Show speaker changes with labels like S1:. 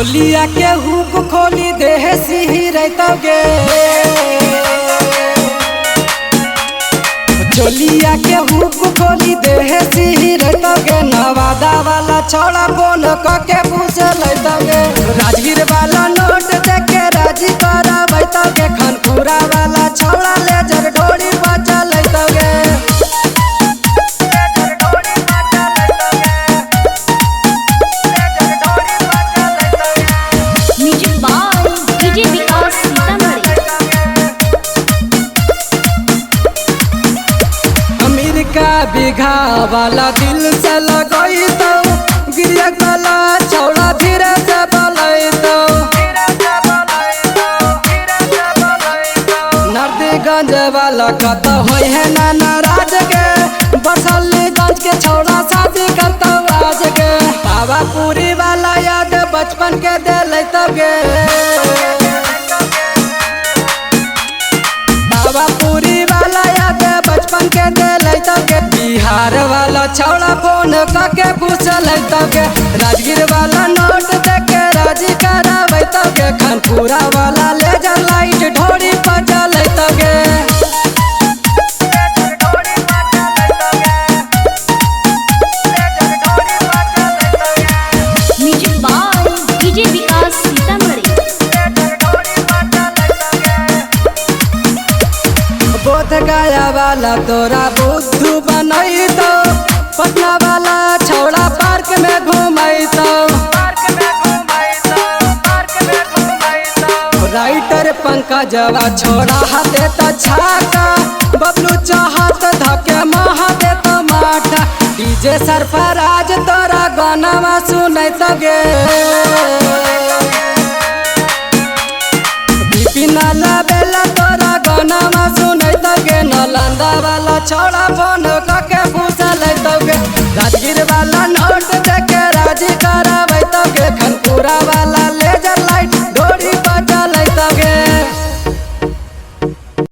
S1: चोलिया के हुक खोली देह सिही रहतोगे, चोलिया के हुक खोली देह सिही रहतोगे। नवादा वाला छौड़ा फोन के पूछ लेतोगे, राजगीर वाला नोट देके राजी कराबैतोगे। खानपुरा वाला छौड़ा लेजर ढोरी बचा लेतोगे। अमेरिका बिघा वाला दिल से लगई तो गिरिया गला छौड़ा धीरे से बोलैतो। नरदीगंज वाला कत होई है ना नाराज के, बरसलीगंज के छौड़ा शादी करतो आज के। पावापुरी वाला याद बचपन के दे लेतोगे, पावापुरी वाला याद बचपन के दे लेतोगे। बिहार वाला छौड़ा फोन के पूछ लेतोगे, राजगीर वाला नोट देके राजी कराबैतोगे। खानपुरा वाला लेजर लाइट ढोरी बजा लेतोगे। बोध गया वाला तोरा बुद्धू बनैतो, पटना वाला छौड़ा पार्क में घुमैतो। राइटर पंकजवा छोड़ा हाथे तो छाका, बबलू चाहत धके महा देतो माटा। डीजे सरफराज तोरा गाना सुनैतोगे, बिपिन बेला तोरा गाना सुनैतोगे। नालंदा वाला छौड़ा फोन के पूछ लेतोगे, राजगीर वाला नोट देके